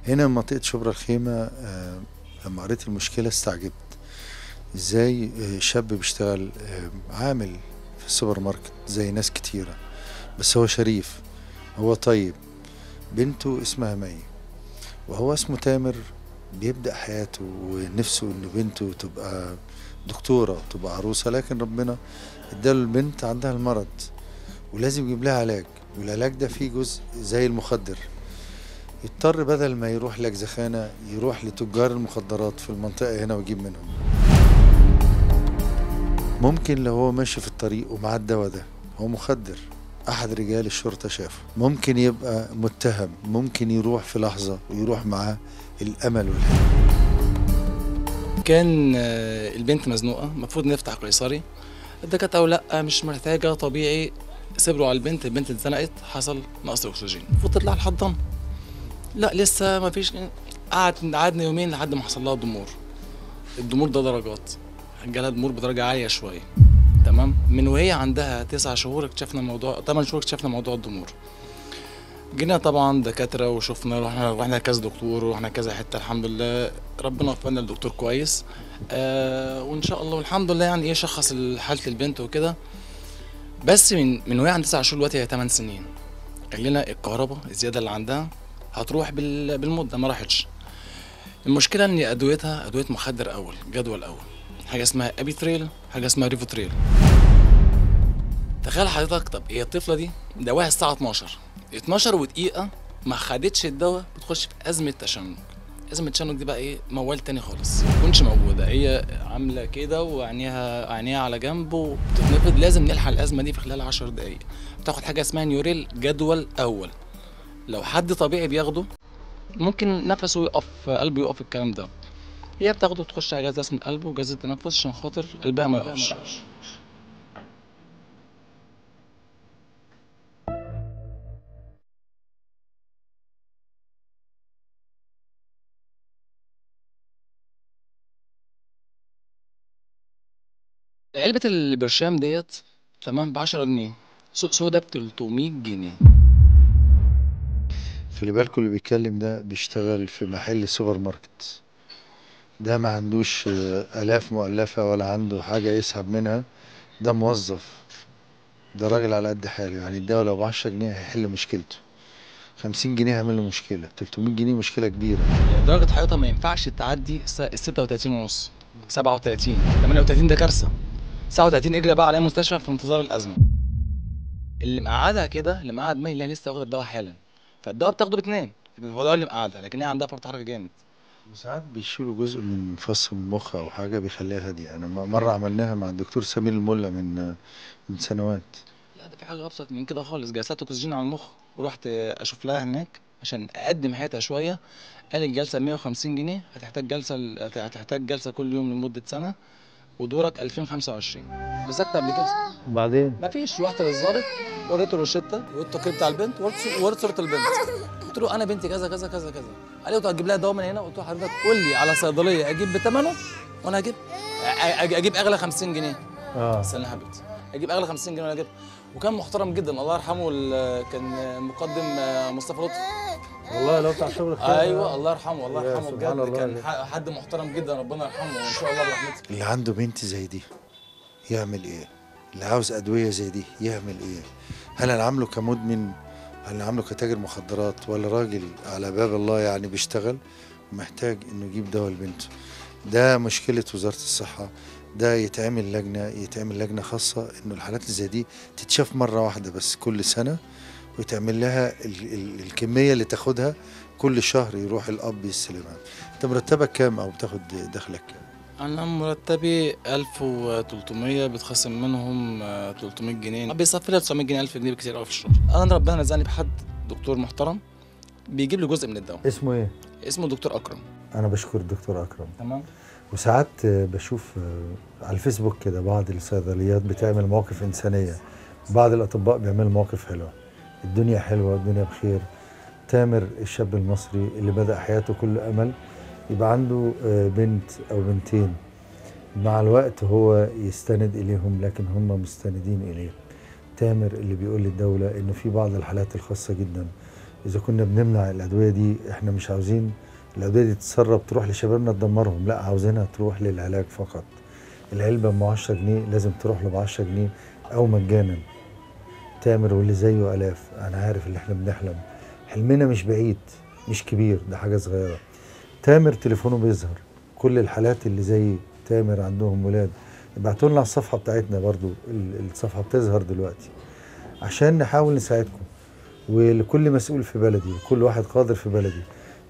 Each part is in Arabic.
هنا منطقة شبرا الخيمة. لما قريت المشكلة استعجبت ازاي شاب بيشتغل عامل في السوبر ماركت زي ناس كتيرة، بس هو شريف، هو طيب، بنته اسمها مي وهو اسمه تامر، بيبدأ حياته ونفسه ان بنته تبقى دكتورة وتبقى عروسة، لكن ربنا اداله البنت عندها المرض ولازم يجيب لها علاج، والعلاج ده فيه جزء زي المخدر. يضطر بدل ما يروح لجزخانة يروح لتجار المخدرات في المنطقة هنا ويجيب منهم. ممكن لو هو ماشي في الطريق ومعاه الدواء ده هو مخدر، أحد رجال الشرطة شافه، ممكن يبقى متهم، ممكن يروح في لحظة ويروح معاه الأمل والحلم. كان البنت مزنوقة، المفروض نفتح قيصري. الدكاترة قالوا لا مش محتاجة، طبيعي. صبروا على البنت اتزنقت، حصل نقص أكسجين، المفروض تطلع الحضانة. لا لسه ما فيش. قعدنا يومين لحد ما حصل لها ضمور. الضمور ده درجات، جالها ضمور بدرجة عالية شوية. تمام، من وهي عندها 9 شهور اكتشفنا موضوع، 8 شهور اكتشفنا موضوع الضمور. جينا طبعا دكاترة وشفنا، رحنا كذا دكتور ورحنا كذا حتة، الحمد لله ربنا وفقنا الدكتور كويس. وان شاء الله والحمد لله يعني ايه شخص حالة البنت وكده. بس من وهي عندها 9 شهور دلوقتي هي 8 سنين. قال لنا الكهرباء الزيادة اللي عندها هتروح بالمدة، ما راحتش. المشكلة ان ادويتها ادوية مخدر اول، جدول اول، حاجة اسمها ابيتريل، حاجة اسمها ريفوتريل. تخيل حضرتك، طب هي الطفلة دي ده واحد الساعة 12 ودقيقة ما خدتش الدواء بتخش في أزمة تشنج. أزمة التشنج دي بقى إيه، موال تاني خالص، ما تكونش موجودة، هي عاملة كده وعينيها على جنب وبتتنفض. لازم نلحق الأزمة دي في خلال 10 دقايق. بتاخد حاجة اسمها نيوريل جدول أول. لو حد طبيعي بياخده ممكن نفسه يقف، قلبه يقف، الكلام ده. هي بتاخده تخش على جهاز رسم القلب وجهاز التنفس عشان خاطر قلبها ما يقفش. علبة البرشام ديت تمام ب10 جنيه، سوق سودا ب300 جنيه. خلي بالكوا اللي بيتكلم ده بيشتغل في محل سوبر ماركت، ده ما عندوش آلاف مؤلفة ولا عنده حاجة يسحب منها، ده موظف، ده راجل على قد حاله. يعني الدواء لو ب10 جنيه هيحل مشكلته، 50 جنيه هيعمل له مشكلة، 300 جنيه مشكلة كبيرة. درجة حرارتها ما ينفعش تعدي 36 ونص، 37، 38 ده كارثة. 39 اجري بقى على أي مستشفى في انتظار الأزمة. اللي مقعدها كده، اللي مقعد مي اللي هي لسه واخدة الدواء حالا، فالدواء بتاخده بتنام، هو ده اللي مقعدها، لكن هي عندها فرط حركة جامد. وساعات بيشيلوا جزء من فص المخ أو حاجة بيخليها هادية. أنا مرة عملناها مع الدكتور سمير الملا من سنوات. لا ده في حاجة أبسط من كده خالص، جلسات أكسجين على المخ. ورحت أشوف لها هناك عشان أقدم حياتها شوية. قال الجلسة 150 جنيه، هتحتاج جلسة كل يوم لمدة سنة، ودورك 2025. مسكت قبل كده وبعدين مفيش. رحت للظابط، وريته الروشته والتقرير بتاع البنت، وريت صوره البنت. قلت له انا بنتي كذا كذا كذا كذا. قال لي طب هتجيب لها دواء من هنا؟ قلت له حضرتك قول لي على صيدليه اجيب بثمنه وانا هجيب. اجيب اغلى 50 جنيه. استنى يا حبيبتي، اجيب اغلى 50 جنيه وانا اجيب. وكان محترم جدا الله يرحمه، كان مقدم مصطفى لطفي. والله لو بتاع شغل خير. ايوه الله يرحمه، الله يا يرحمه سبحان بجد، الله. كان حد محترم جدا، ربنا يرحمه وان شاء الله برحمته. اللي عنده بنت زي دي يعمل ايه؟ اللي عاوز أدوية زي دي يعمل ايه؟ هل أنا عامله كمدمن؟ هل أنا عامله كتاجر مخدرات؟ ولا راجل على باب الله يعني بيشتغل ومحتاج إنه يجيب دواء لبنته؟ ده مشكلة وزارة الصحة. ده يتعمل لجنة خاصة إنه الحالات اللي زي دي تتشاف مرة واحدة بس كل سنة، ويتعمل لها الكمية اللي تاخدها كل شهر، يروح الأب يستلمها. أنت مرتبك كام أو بتاخد دخلك كام؟ انا مرتبي 1300، بتخصم منهم 300 جنيه، بيصفي لي 900 جنيه، 1000 جنيه بكتير قوي في الشهر. انا ربنا رزقني بحد دكتور محترم بيجيب لي جزء من الدواء. اسمه إيه؟ اسمه دكتور اكرم. أنا بشكر الدكتور أكرم. تمام. وساعات بشوف على الفيسبوك كده بعض الصيدليات بتعمل مواقف إنسانية، بعض الأطباء بيعملوا مواقف حلوة. الدنيا حلوة، الدنيا بخير. تامر الشاب المصري اللي بدأ حياته كل أمل يبقى عنده بنت أو بنتين، مع الوقت هو يستند إليهم لكن هم مستندين إليه. تامر اللي بيقول للدولة إنه في بعض الحالات الخاصة جدا إذا كنا بنمنع الأدوية دي، إحنا مش عاوزين الأدوية دي تتسرب تروح لشبابنا تدمرهم، لا عاوزينها تروح للعلاج فقط. العلبة ب 10 جنيه لازم تروح له ب 10 جنيه أو مجانا. تامر واللي زيه آلاف. أنا عارف اللي إحنا بنحلم، حلمنا مش بعيد، مش كبير، ده حاجة صغيرة. تامر تليفونه بيظهر، كل الحالات اللي زي تامر عندهم ولاد ابعتوا لنا على الصفحة بتاعتنا، برضو الصفحة بتظهر دلوقتي عشان نحاول نساعدكم. ولكل مسؤول في بلدي وكل واحد قادر في بلدي،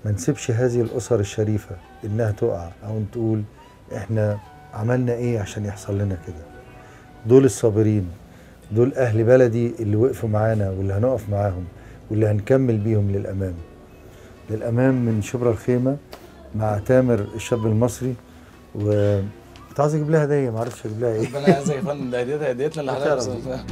ما نسيبش هذه الأسر الشريفة إنها تقع أو تقول إحنا عملنا إيه عشان يحصل لنا كده. دول الصابرين، دول أهل بلدي اللي وقفوا معانا واللي هنقف معاهم واللي هنكمل بيهم للأمام. للأمام من شبرا الخيمة مع تامر الشاب المصري. كنت عاوز اجيب لها هديه، ما عرفتش اجيب لها ايه. ربنا يعزك يا فندم، ده هديتنا اللي حضرتك.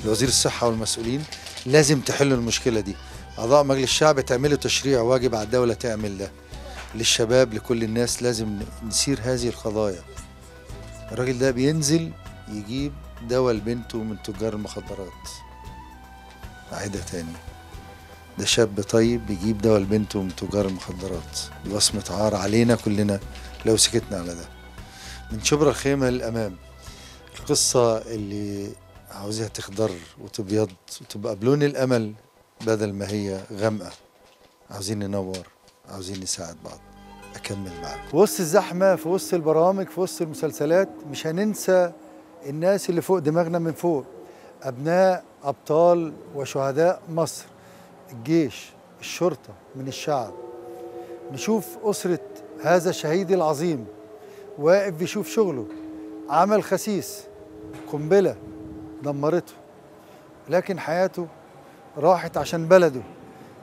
وزير الصحة والمسؤولين لازم تحلوا المشكلة دي. أعضاء مجلس الشعب تعملوا تشريع، واجب على الدولة تعمل ده للشباب، لكل الناس. لازم نسير هذه القضايا. الراجل ده بينزل يجيب دواء لبنته من تجار المخدرات. أعيدها تاني، ده شاب طيب بيجيب دواء لبنته من تجار المخدرات. بصمة عار علينا كلنا لو سكتنا على ده. من شبرا الخيمة للأمام، القصة اللي عاوزها تخضر وتبيض وتبقى بلون الأمل بدل ما هي غامقة. عاوزين ننور، عاوزين نساعد بعض. أكمل معاك في وسط الزحمة، في وسط البرامج، في وسط المسلسلات. مش هننسى الناس اللي فوق دماغنا من فوق، أبناء أبطال وشهداء مصر، الجيش، الشرطة، من الشعب. نشوف أسرة هذا الشهيد العظيم واقف بيشوف شغله، عمل خسيس، قنبلة دمرته، لكن حياته راحت عشان بلده.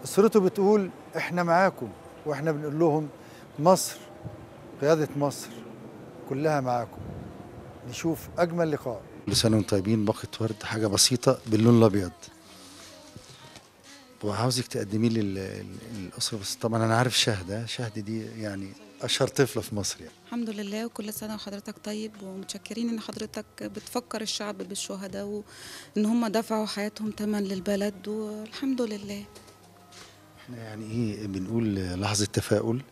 أسرته بتقول إحنا معاكم، وإحنا بنقول لهم مصر، قيادة مصر كلها معاكم. نشوف أجمل لقاء. كل سنة وانتم طيبين. باقة ورد، حاجة بسيطة باللون الأبيض، وعاوزك تقدميه للأسرة. بس طبعا أنا عارف شهد دي يعني أشهر طفلة في مصر يعني. الحمد لله، وكل سنة وحضرتك طيب، ومتشكرين إن حضرتك بتفكر الشعب بالشهداء وإن هم دفعوا حياتهم تمن للبلد، والحمد لله. احنا يعني إيه بنقول لحظة تفاؤل،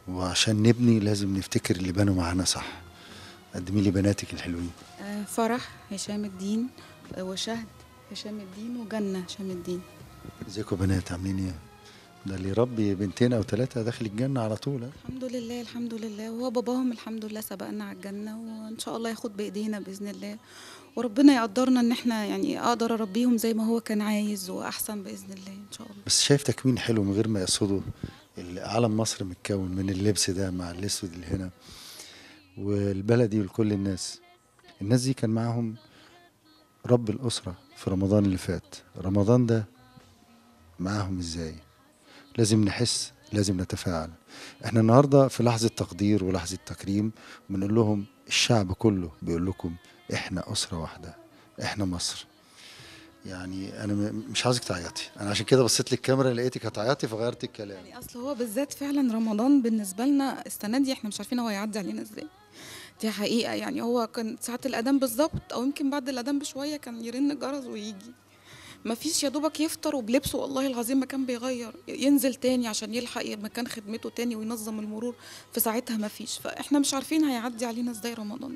وعشان نبني لازم نفتكر اللي بنوا معانا صح. قدمي لي بناتك الحلوين. فرح هشام الدين، وشهد هشام الدين، وجنة هشام الدين. ازيكم بنات، عاملين ايه؟ ده اللي يربي بنتين او ثلاثة داخل الجنة على طول. الحمد لله الحمد لله، وهو باباهم الحمد لله سبقنا على الجنة، وإن شاء الله ياخد بإيدينا بإذن الله، وربنا يقدرنا إن احنا يعني أقدر أربيهم زي ما هو كان عايز وأحسن بإذن الله إن شاء الله. بس شايف تكوين حلو من غير ما يقصدوا. علم مصر متكون من اللبس ده مع الاسود اللي هنا، والبلدي ولكل الناس. الناس دي كان معاهم رب الأسرة في رمضان اللي فات. رمضان ده معاهم ازاي؟ لازم نحس، لازم نتفاعل. احنا النهارده في لحظة تقدير ولحظة تكريم، بنقول لهم الشعب كله بيقول لكم احنا أسرة واحدة، احنا مصر. يعني انا مش عاوزك تعيطي، انا عشان كده بصيت للكاميرا لقيتك هتعيطي فغيرت الكلام. يعني أصل هو بالذات فعلا رمضان بالنسبة لنا السنة دي احنا مش عارفين هو هيعدي علينا ازاي. دي حقيقة، يعني هو كان ساعة الأذان بالظبط أو يمكن بعد الأذان بشوية كان يرن الجرس ويجي، مفيش يا دوبك يفطر وبلبسه والله العظيم ما كان بيغير، ينزل تاني عشان يلحق مكان خدمته تاني وينظم المرور في ساعتها مفيش. فاحنا مش عارفين هيعدي علينا ازاي رمضان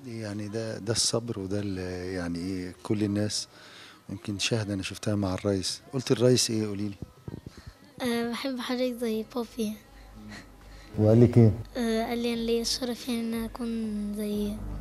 ده. يعني ده الصبر، وده يعني ايه كل الناس. يمكن شاهد انا شفتها مع الرئيس، قلت الرئيس ايه؟ قولي لي. أه بحب حضرتك زي بابي. وقال لك ايه؟ قال لي أنا ليا الشرف يعني إن أنا أكون زي